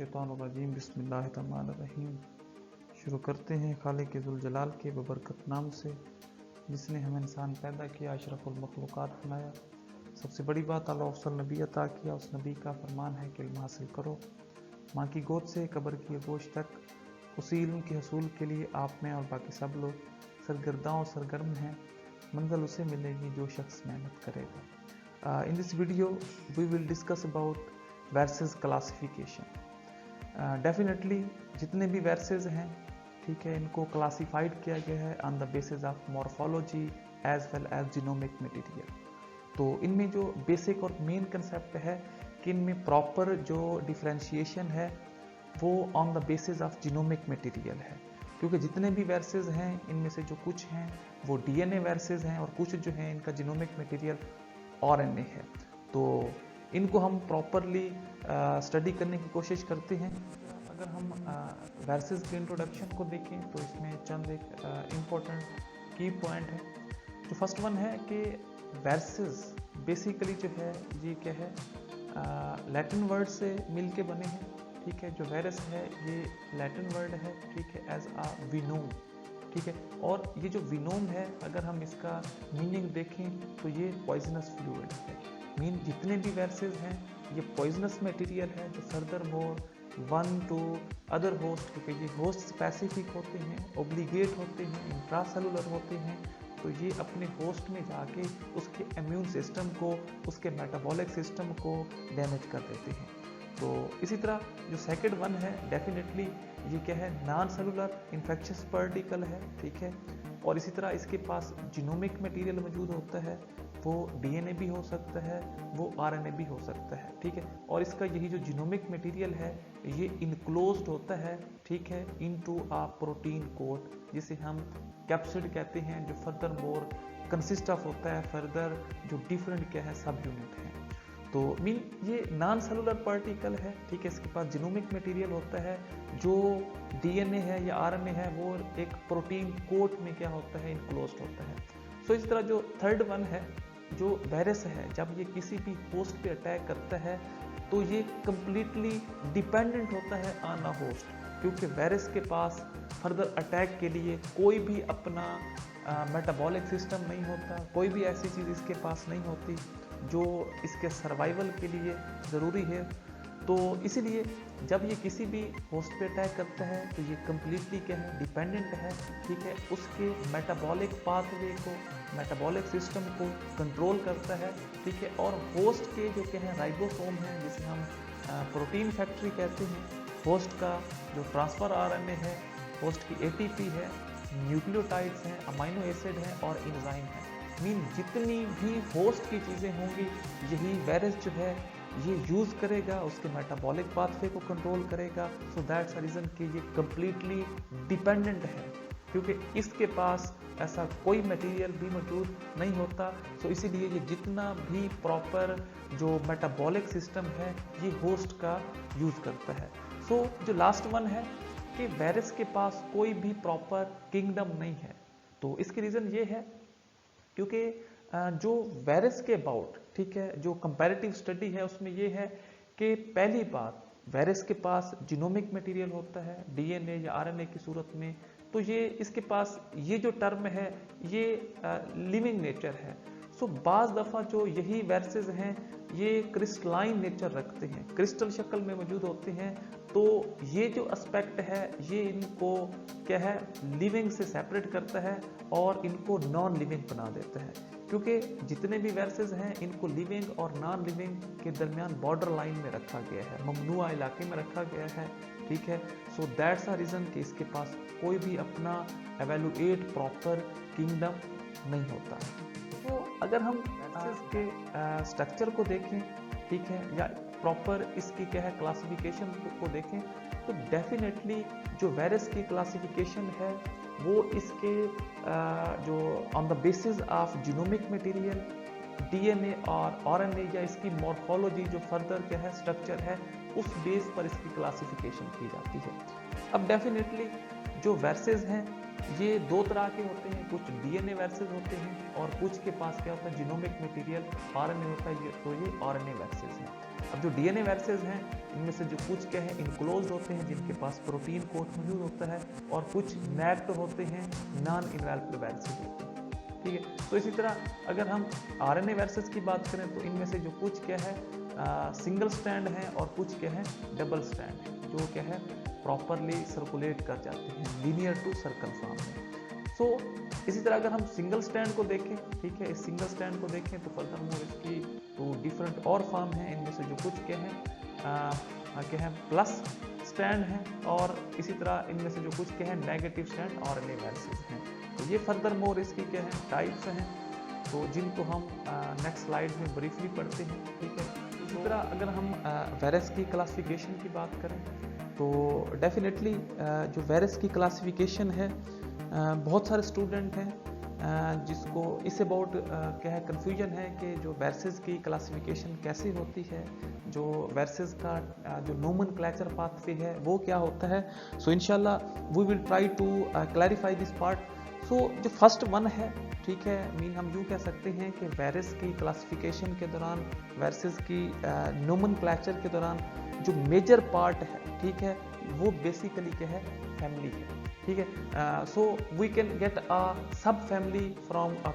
मिनश्शैतानिर्रजीम बिस्मिल्लाहिर्रहमानिर्रहीम। शुरू करते हैं खालिक ज़ुल जलाल के बबरकत नाम से, जिसने हमें इंसान पैदा किया, अशरफुल मखलूक़ात बनाया। सबसे बड़ी बात अल्लाह अफ़ज़ल नबी अता किया। उस नबी का फरमान है कि इल्म हासिल करो, माँ की गोद से कब्र की गोश तक। उसी इल्म के हसूल के लिए आप में और बाकी सब लोग सरगर्दा और सरगर्म हैं। मंजिल उसे मिलेगी जो शख्स मेहनत करेगा। In this video we will discuss about viruses classification. Definitely जितने भी वर्सेस हैं, ठीक है, इनको क्लासिफाइड किया गया है on the basis of morphology as well as genomic material. तो इनमें जो बेसिक और मेन कंसेप्ट है कि इनमें प्रॉपर जो डिफरेंशिएशन है वो on the basis of genomic material है, क्योंकि जितने भी वर्सेस हैं इनमें से जो कुछ हैं वो डीएनए वर्सेस हैं और कुछ जो हैं इनका जीनोमिक मटेरियल आरएनए है। तो इनको हम प्रॉपरली स्टडी करने की कोशिश करते हैं। अगर हम वर्सेस के इंट्रोडक्शन को देखें तो इसमें चंद एक इम्पोर्टेंट की पॉइंट है। जो फर्स्ट वन है कि वर्सेस बेसिकली जो है ये क्या है, लैटिन वर्ड से मिल के बने हैं, ठीक है। जो वायरस है ये लैटिन वर्ड है, ठीक है, एज आ विनोम, ठीक है। और ये जो विनोम है, अगर हम इसका मीनिंग देखें तो ये पॉइजनस फ्लूइड है। मीन जितने भी वायरसेस हैं ये पॉइजनस मटेरियल है जो further more one two other host, क्योंकि ये होस्ट स्पेसिफिक होते हैं, ओब्लिगेट होते हैं, इंट्रासेलुलर होते हैं, तो ये अपने होस्ट में जाके उसके इम्यून सिस्टम को, उसके मेटाबॉलिक सिस्टम को डैमेज कर देते हैं। तो इसी तरह जो सेकंड वन है, डेफिनेटली ये क्या है, नॉन सेलुलर इन्फेक्शियस पार्टिकल है, ठीक है। और इसी तरह इसके पास जीनोमिक मटेरियल मौजूद होता है, वो डीएनए भी हो सकता है, वो आरएनए भी हो सकता है, ठीक है। और इसका यही जो जीनोमिक मटेरियल है ये इनक्लोज्ड होता है, ठीक है, इनटू अ प्रोटीन कोट, जिसे हम कैप्सिड कहते हैं, जो फर्दर मोर कंसिस्ट ऑफ होता है फर्दर जो डिफरेंट क्या है सब यूनिट है। तो मीन ये नॉन सेलुलर पार्टिकल है, ठीक है। इसके पास जीनोमिक मटेरियल होता है, जो डीएनए है या आरएनए है वो एक प्रोटीन कोट में क्या होता है, इनक्लोज्ड होता है। सो इस तरह जो थर्ड वन है, जो वायरस है, जब ये किसी भी होस्ट पे अटैक करता है तो ये कंप्लीटली डिपेंडेंट होता है ऑन अ होस्ट, क्योंकि वायरस के पास फर्दर अटैक के लिए कोई भी अपना मेटाबॉलिक सिस्टम नहीं होता, कोई भी ऐसी चीज़ इसके पास नहीं होती जो इसके सर्वाइवल के लिए ज़रूरी है। तो इसीलिए जब ये किसी भी होस्ट पे अटैक करता है तो ये कम्प्लीटली क्या है, डिपेंडेंट है, ठीक है, उसके मेटाबॉलिक पाथवे को, मेटाबॉलिक सिस्टम को कंट्रोल करता है, ठीक है। और होस्ट के जो क्या है राइबोसोम है, जिसे हम प्रोटीन फैक्ट्री कहते हैं, होस्ट का जो ट्रांसफ़र आरएनए है, होस्ट की एटीपी है, न्यूक्लियोटाइड्स हैं, अमाइनो एसिड हैं और एंजाइम है। मीन जितनी भी होस्ट की चीज़ें होंगी यही वायरस जो है ये यूज़ करेगा, उसके मेटाबॉलिक पाथवे को कंट्रोल करेगा। सो दैट्स अ रीज़न कि ये कम्प्लीटली डिपेंडेंट है, क्योंकि इसके पास ऐसा कोई मटेरियल भी मौजूद नहीं होता। सो इसीलिए ये जितना भी प्रॉपर जो मेटाबॉलिक सिस्टम है ये होस्ट का यूज़ करता है। सो जो लास्ट वन है कि वायरस के पास कोई भी प्रॉपर किंगडम नहीं है। तो इसकी रीज़न ये है क्योंकि जो वायरस के अबाउट, ठीक है, जो कंपैरेटिव स्टडी है उसमें ये है कि पहली बात वायरस के पास जीनोमिक मटेरियल होता है डीएनए या आरएनए की सूरत में, तो ये इसके पास ये जो टर्म है ये लिविंग नेचर है। सो बाज़ दफ़ा जो यही वायरसेस हैं ये क्रिस्टलाइन नेचर रखते हैं, क्रिस्टल शक्ल में मौजूद होते हैं। तो ये जो एस्पेक्ट है ये इनको क्या है, लिविंग से सेपरेट करता है और इनको नॉन लिविंग बना देता है, क्योंकि जितने भी वायरसेस हैं इनको लिविंग और नॉन लिविंग के दरमियान बॉर्डर लाइन में रखा गया है, ममनुआ इलाके में रखा गया है, ठीक है। सो दैट्स अ रीज़न कि इसके पास कोई भी अपना एवेलुएट प्रॉपर किंगडम नहीं होता। तो अगर हम वायरसेस के स्ट्रक्चर को देखें, ठीक है, या प्रॉपर इसकी क्या है क्लासिफिकेशन को देखें, तो डेफिनेटली जो वायरस की क्लासिफिकेशन है वो इसके जो on the basis of genomic material, DNA और आरएनए, या इसकी मॉर्फोलॉजी जो फर्दर क्या है स्ट्रक्चर है, उस बेस पर इसकी क्लासिफिकेशन की जाती है। अब डेफिनेटली जो वायरसेस हैं ये दो तरह के होते हैं, कुछ डीएनए वायरसेस होते हैं और कुछ के पास क्या होता है जीनोमिक मटेरियल आरएनए होता है, तो ये आरएनए वायरसेस हैं। अब जो डीएनए वायरसेस हैं इनमें से जो कुछ क्या है इनक्लोज्ड होते हैं जिनके पास प्रोटीन कोट मौजूद होता है, और कुछ नैक्ड होते हैं, नॉन इनवेल्प्ड वायरसेस होते हैं। ठीक है, तो इसी तरह अगर हम आरएनए वायरसेस की बात करें तो इनमें से जो कुछ क्या है सिंगल स्टैंड है और कुछ क्या है डबल स्टैंड है, जो क्या है प्रॉपरली सर्कुलेट कर जाते हैं लीनियर टू सर्कल फॉर्म में। सो इसी तरह अगर हम सिंगल स्टैंड को देखें, ठीक है, इस सिंगल स्टैंड को देखें तो फर्दरमोर इसकी तो डिफरेंट और फॉर्म है। इनमें से जो कुछ क्या है प्लस स्टैंड है, और इसी तरह इनमें से जो कुछ क्या है नेगेटिव स्टैंड आरएनए वायरसेस हैं। तो ये फर्दरमोर इसकी क्या है टाइप्स हैं, तो जिनको हम नेक्स्ट स्लाइड में ब्रीफली पढ़ते हैं। ठीक है, इसी तरह अगर हम वायरस की क्लासिफिकेशन की बात करें तो डेफिनेटली जो वायरस की क्लासिफिकेशन है बहुत सारे स्टूडेंट हैं जिसको इस अबाउट क्या है कन्फ्यूजन है कि जो वायरसेस की क्लासिफिकेशन कैसे होती है, जो वायरसेस का जो नोमेनक्लेचर पाथवे है वो क्या होता है। सो इंशाल्लाह we will try to clarify this part. So जो फर्स्ट वन है, ठीक है, मीन हम यूँ कह सकते हैं कि वायरस की क्लासिफिकेशन के दौरान, वायरसेस की नोमेनक्लेचर के दौरान जो मेजर पार्ट है, ठीक है, वो बेसिकली क्या है फैमिली है। ठीक है, so we can get a subfamily from a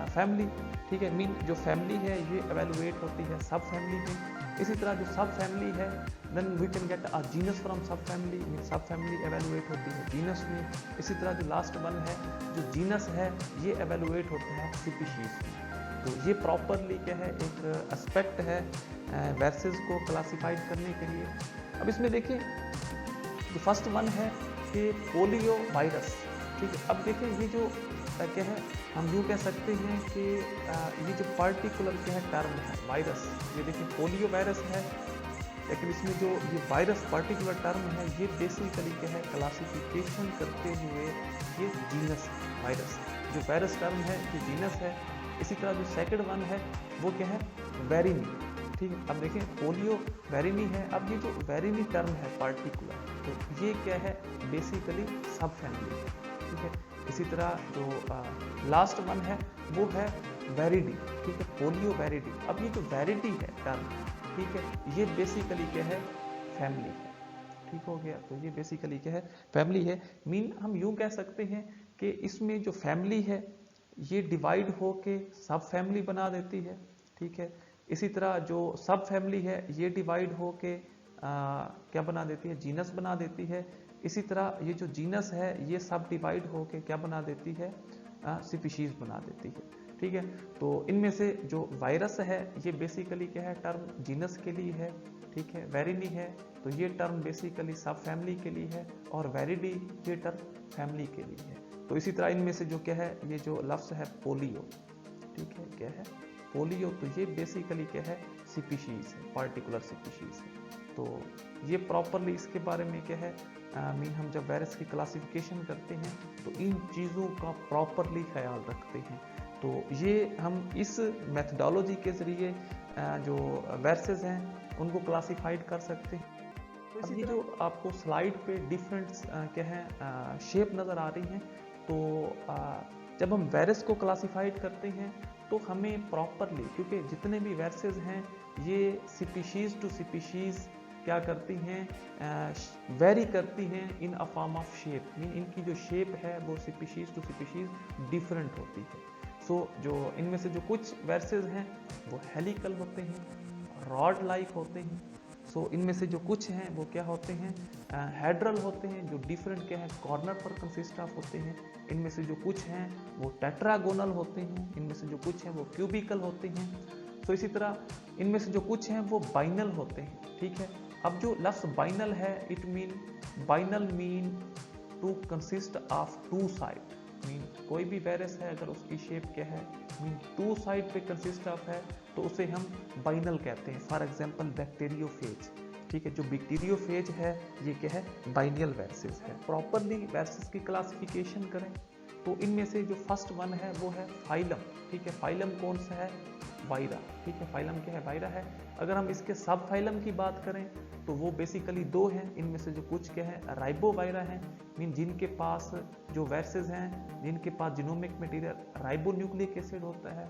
family. ठीक है, मीन जो फैमिली है ये एवेलुएट होती है सब फैमिली में। इसी तरह जो सब फैमिली है then we can get a genus from subfamily, mean subfamily evaluate होती है जीनस में। इसी तरह जो लास्ट वन है जो जीनस है ये एवेलुएट होता है स्पीशीज में। तो ये प्रॉपरली क्या है एक एस्पेक्ट है वायरसेस को क्लासिफाइड करने के लिए। अब इसमें देखिए जो फर्स्ट वन है कि पोलियो वायरस। ठीक है, अब देखिए ये जो क्या है हम यूँ कह सकते हैं कि ये जो पार्टिकुलर क्या है टर्म है वायरस, ये देखिए पोलियो वायरस है, लेकिन इसमें जो ये वायरस पार्टिकुलर टर्म है ये बेसिकली क्या है क्लासिफिकेशन करते हुए ये जीनस है वायरस। जो वायरस टर्म है ये जीनस है। इसी तरह जो सेकंड वन है वो क्या है वेरिनी। ठीक है, अब देखें पोलियो वेरिनी है। अब ये जो वेरिनी टर्म है पार्टिकुलर, तो ये क्या है बेसिकली सब फैमिली है। ठीक है, इसी तरह जो लास्ट वन है वो है वेरिडी। ठीक है, पोलियो वेरिडी। अब ये जो वेरिडी है टर्म, ठीक है, ये बेसिकली क्या है फैमिली है। ठीक हो गया, तो ये बेसिकली क्या है फैमिली है। मीन हम यूं कह सकते हैं कि इसमें जो फैमिली है ये डिवाइड होके सब फैमिली बना देती है। ठीक है, इसी तरह जो सब फैमिली है ये डिवाइड होके क्या बना देती है जीनस बना देती है। इसी तरह ये जो जीनस है ये सब डिवाइड होके क्या बना देती है स्पीशीज बना देती है। ठीक है, तो इनमें से जो वायरस है ये बेसिकली क्या है टर्म जीनस के लिए है। ठीक है, वेरिनी है तो ये टर्म बेसिकली सब फैमिली के लिए है, और वेरिडी ये टर्म फैमिली के लिए है। तो इसी तरह इनमें से जो क्या है ये जो लफ्ज़ है पोलियो, ठीक है, क्या है पोलियो, तो ये बेसिकली क्या है स्पीशीज है, पार्टिकुलर स्पीशीज है। तो ये प्रॉपरली इसके बारे में क्या है मीन हम जब वायरस की क्लासिफिकेशन करते हैं तो इन चीज़ों का प्रॉपरली ख्याल रखते हैं। तो ये हम इस मेथडोलॉजी के ज़रिए जो वायरसेस हैं उनको क्लासिफाइड कर सकते हैं। तो अब ये जो आपको स्लाइड पे डिफरेंट क्या है शेप नज़र आ रही हैं, तो जब हम वायरस को क्लासिफाइड करते हैं तो हमें प्रॉपरली, क्योंकि जितने भी वायरसेस हैं ये स्पीशीज़ टू स्पीशीज़ क्या करती हैं वेरी करती हैं in a form of shape. Mean इनकी जो शेप है वो स्पीशीज़ टू स्पीशीज़ डिफरेंट होती है। सो जो इनमें से जो कुछ वायरसेस हैं वो हेलिकल होते हैं, रॉड लाइक होते हैं। सो इनमें से जो कुछ हैं वो क्या होते हैं हेड्रल होते हैं, जो डिफरेंट क्या है कॉर्नर पर कंसिस्ट ऑफ होते हैं। इनमें से जो कुछ हैं वो टेट्रागोनल होते हैं, इनमें से जो कुछ हैं वो क्यूबिकल होते हैं। सो इसी तरह इनमें से जो कुछ हैं वो बाइनल होते हैं। ठीक है, अब जो लफ्ज़ बाइनल है it mean binal mean to consist of two side. Mean कोई भी वायरस है अगर उसकी शेप क्या है मीन टू साइड पे कंसिस्ट ऑफ है तो उसे हम बाइनल कहते हैं। For example bacteriophage. ठीक है, जो बैक्टीरियोफेज है ये क्या है बाइनियल वायरसेस है। प्रॉपरली वायरसेस की क्लासिफिकेशन करें तो इनमें से जो फर्स्ट वन है वो है फाइलम। ठीक है, फाइलम कौन सा है वायरा। ठीक है, फाइलम क्या है वायरा है। अगर हम इसके सब फाइलम की बात करें तो वो बेसिकली दो हैं। इनमें से जो कुछ क्या है राइबोवायरा हैं, मीन जिनके पास जो वायरसेस हैं जिनके पास जीनोमिक मटेरियल राइबोन्यूक्लिक एसिड होता है,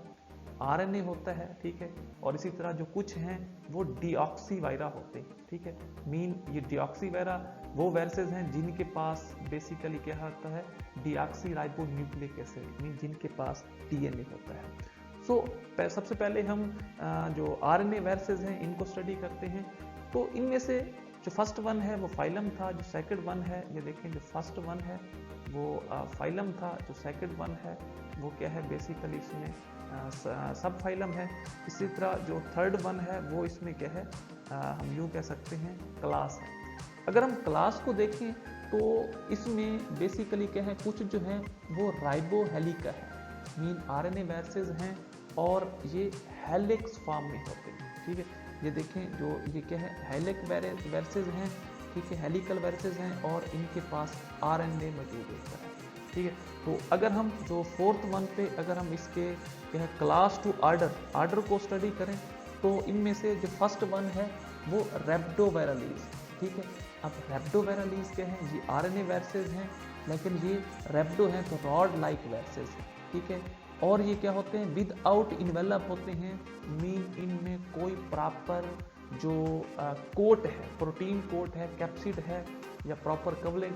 आरएनए होता है, ठीक है। और इसी तरह जो कुछ हैं वो डीऑक्सीवायरा होते हैं, ठीक है। मीन ये डीऑक्सीवायरा वो वायरसेस हैं जिनके पास बेसिकली क्या होता है, deoxy ribo nucleic acid, mean जिनके पास डीएनए होता है। सो सबसे पहले हम जो आरएनए वायरसेस हैं इनको स्टडी करते हैं। तो इनमें से जो फर्स्ट वन है वो फाइलम था, जो सेकंड वन है, ये देखें, जो फर्स्ट वन है वो फाइलम था, जो सेकंड वन है वो क्या है, बेसिकली इसमें सब फाइलम है। इसी तरह जो थर्ड वन है वो इसमें क्या है, हम यूँ कह सकते हैं क्लास है। अगर हम क्लास को देखें तो इसमें बेसिकली क्या है, कुछ जो है वो राइबो हेलिका है, मीन आरएनए वायरसेस हैं और ये हेलिक्स फॉर्म में होते हैं, ठीक है। ये देखें, जो ये क्या है, हेलिक वायरसेस हैं, ठीक है, हेलिकल वायरसेस हैं और इनके पास आरएनए मौजूद होता है, ठीक है। तो अगर हम जो फोर्थ वन पे अगर हम इसके क्या है क्लास टू आर्डर को स्टडी करें तो इनमें से जो फर्स्ट वन है वो रेप्डोवायरलीज, ठीक है। अब रेप्डोवायरलीज क्या है, ये आरएनए वायरसेस हैं लेकिन ये रेप्डो हैं तो रॉड लाइक वायरसेस हैं, ठीक है। और ये क्या होते हैं, विदाउट इन्वेलप होते हैं, मीन इनमें कोई प्रॉपर जो कोट है, प्रोटीन कोट है, कैप्सिड है या प्रॉपर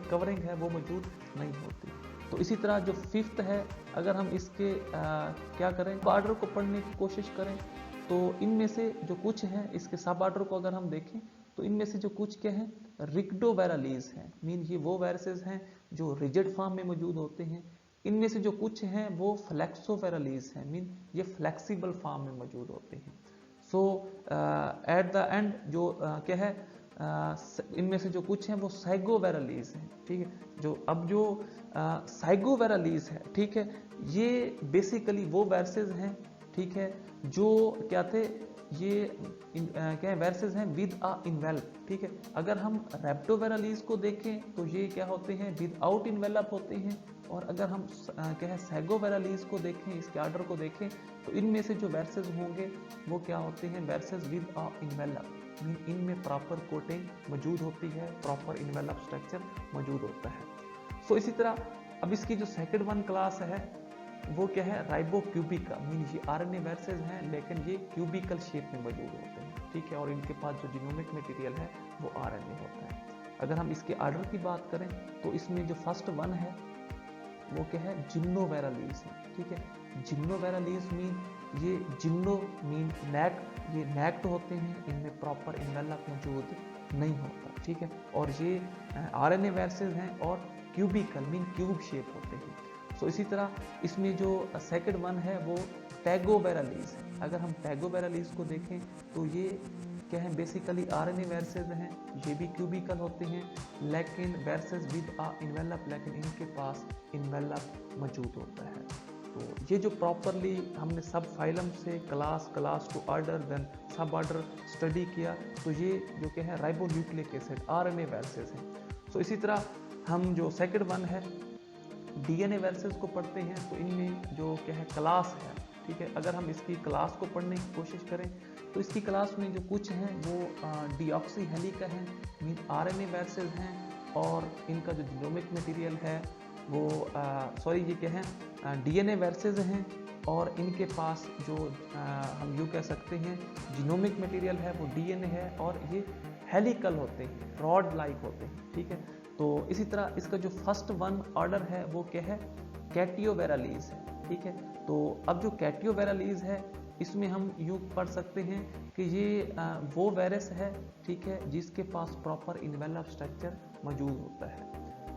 कवरिंग है वो मौजूद नहीं होती। तो इसी तरह जो फिफ्थ है, अगर हम इसके क्या करें, ऑर्डर को पढ़ने की कोशिश करें तो इनमें से जो कुछ हैं, इसके सब ऑर्डर को अगर हम देखें तो इनमें से जो कुछ क्या है, रिक्डोवायरलीज हैं, मीन ये वो वायरसेस हैं जो रिजिड फॉर्म में मौजूद होते हैं। इनमें से जो कुछ हैं वो फ्लेक्सोवायरलीज हैं, मीन ये फ्लेक्सिबल फॉर्म में मौजूद होते हैं। सो एट द एंड जो क्या है, इनमें से जो कुछ हैं वो साइगोवायरलीज हैं, ठीक है। जो अब जो साइगोवायरलीज है, ठीक है, ये बेसिकली वो वायरसेस हैं, ठीक है, जो क्या थे, ये क्या है, वायरसेस हैं विद अ इन्वेल्प, ठीक है। अगर हम रेप्डोवायरलीज को देखें तो ये क्या होते हैं, विदाउट इन्वेलप होते हैं। और अगर हम क्या है साइगोवायरलीज को देखें, इसके आर्डर को देखें तो इनमें से जो वायरसेस होंगे वो क्या होते हैं, viruses with a envelope, mean इनमें प्रॉपर कोटिंग मौजूद होती है, प्रॉपर इन्वेलप स्ट्रक्चर मौजूद होता है। सो इसी तरह अब इसकी जो सेकंड वन क्लास है वो क्या है, राइबोक्यूबिका, मीन ये आरएनए वायरसेस हैं लेकिन ये क्यूबिकल शेप में मौजूद होते हैं, ठीक है। और इनके पास जो जीनोमिक मटेरियल है वो आरएनए होता है। अगर हम इसके आर्डर की बात करें तो इसमें जो फर्स्ट वन है वो क्या है, जिम्नोवायरलीज है, ठीक है। जिम्नोवायरलीज मीन ये जिम्नो मीन नेक, ये नेक्ड होते हैं, इनमें प्रॉपर इन्वेलप मौजूद नहीं होता, ठीक है। और ये आरएनए वायरसेस हैं और क्यूबिकल मीन क्यूब शेप होते हैं। सो इसी तरह इसमें जो सेकंड वन है वो टैगोवायरलीज है। अगर हम टैगोवायरलीज को देखें तो ये क्या है, बेसिकली आरएनए वायरसेस हैं, ये भी क्यूबिकल होते हैं लेकिन वायरसेस विद अ इन्वेलप, लेकिन इनके पास इन्वेलप मौजूद होता है। तो ये जो प्रॉपरली हमने सब फाइलम से क्लास टू आर्डर देन सब आर्डर स्टडी किया तो ये जो क्या है, राइबोन्यूक्लिक एसिड आरएनए वायरसेस हैं। सो इसी तरह हम जो सेकंड वन है डीएनए वायरसेस को पढ़ते हैं तो इनमें जो क्या है क्लास है, ठीक है। अगर हम इसकी क्लास को पढ़ने की कोशिश करें तो इसकी क्लास में जो कुछ हैं वो डीऑक्सी हेलिका हैं, मीन आरएनए वायरसेस हैं और इनका जो जीनोमिक मटेरियल है वो ये क्या है, डीएनए वायरसेस हैं और इनके पास जो हम यूँ कह सकते हैं जीनोमिक मटेरियल है वो डीएनए है और ये हेलिकल होते हैं, रॉड लाइक होते हैं, ठीक है। तो इसी तरह इसका जो फर्स्ट वन ऑर्डर है वो क्या है, कैटियोवायरलीज है, ठीक है। तो अब जो कैटियोवायरलीज है इसमें हम यूँ पढ़ सकते हैं कि ये वो वायरस है, ठीक है, जिसके पास प्रॉपर इन्वेलप स्ट्रक्चर मौजूद होता है।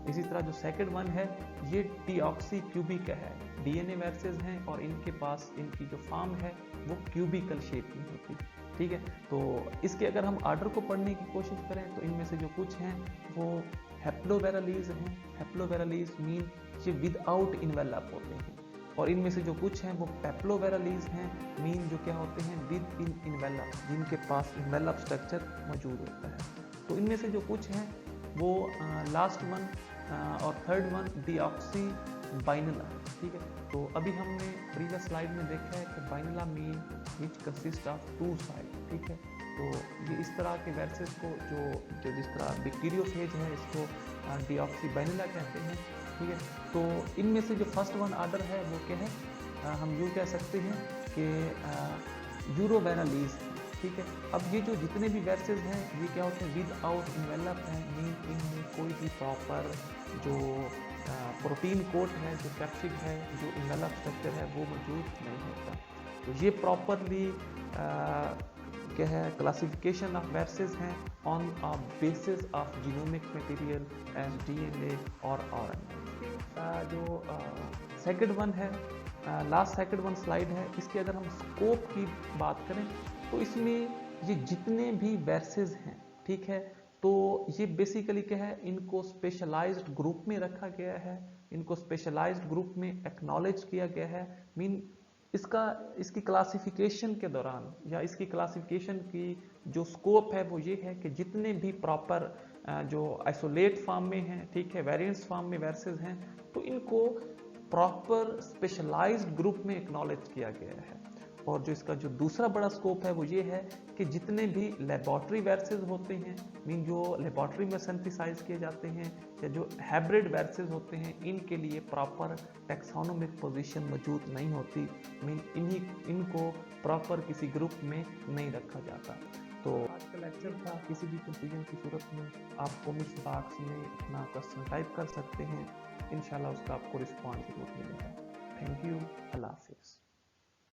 इसी तरह जो सेकंड वन है ये डीऑक्सी क्यूबिक है, डीएनए वायरसेस हैं और इनके पास इनकी जो फॉर्म है वो क्यूबिकल शेप में होती है, ठीक है। तो इसके अगर हम आर्डर को पढ़ने की कोशिश करें तो इनमें से जो कुछ हैं वो हैप्लोवायरलीज हैं। हैप्लोवायरलीज मीन ये विदाउट इन्वेलप होते हैं और इनमें से जो कुछ हैं वो पेप्लोवायरलीज हैं, मीन जो क्या होते हैं विद इन इन्वेलप, जिनके पास इन्वेलप स्ट्रक्चर मौजूद होता है। तो इनमें से जो कुछ हैं वो लास्ट वन और थर्ड वन डीऑक्सी बाइनला, ठीक है। तो अभी हमने प्रीवियस स्लाइड में देखा है कि binal mean which consist of two side, ठीक है। तो ये इस तरह के वायरसेस को जो जिस तरह बैक्टीरियोफेज है इसको डीऑक्सी बाइनला कहते हैं, ठीक है। तो इनमें से जो फर्स्ट वन ऑर्डर है वो क्या है, हम यूँ कह सकते हैं कि यूरोवेनालीज हैं, ठीक है। अब ये जो जितने भी वैसेज हैं ये क्या होते हैं, विद आउट इन्वेलप हैं, मीन इनमें कोई भी प्रॉपर जो प्रोटीन कोट है, जो कैप्सिड है, जो इन्वेलप स्ट्रक्चर है वो मौजूद नहीं होता। तो ये प्रॉपरली क्या है, क्लासिफिकेशन ऑफ वैसेज हैं on basis of genomic material as DNA और आरएनए। जो सेकंड वन है, लास्ट सेकंड वन स्लाइड है, इसकी अगर हम स्कोप की बात करें तो इसमें ये जितने भी वैसेज हैं, ठीक है, तो ये बेसिकली क्या है, इनको स्पेशलाइज्ड ग्रुप में रखा गया है, इनको स्पेशलाइज्ड ग्रुप में एक्नॉलेज किया गया है। मीन इसकी क्लासिफिकेशन के दौरान या इसकी क्लासिफिकेशन की जो स्कोप है वो ये है कि जितने भी प्रॉपर जो आइसोलेट फॉर्म में हैं, ठीक है, वेरिएंट्स फॉर्म में वर्सेस हैं, तो इनको प्रॉपर स्पेशलाइज्ड ग्रुप में एक्नॉलेज किया गया है। और जो इसका जो दूसरा बड़ा स्कोप है वो ये है कि जितने भी लेबोरेटरी वैक्सीन होते हैं, मीन जो लेबोरेटरी में सिंथेसाइज किए जाते हैं, या जो हाइब्रिड वैक्सीन होते हैं, इनके लिए प्रॉपर टैक्सोनोमिक पोजीशन मौजूद नहीं होती, मीन इनको प्रॉपर किसी ग्रुप में नहीं रखा जाता। तो आज का लेक्चर था, किसी भी कंफ्यूजन की सूरत में आप कमेंट बॉक्स में अपना क्वेश्चन टाइप कर सकते हैं, इंशाल्लाह उसका आपको रिस्पॉन्स जरूर मिलेगा। थैंक यू, अल्लाह हाफिज़।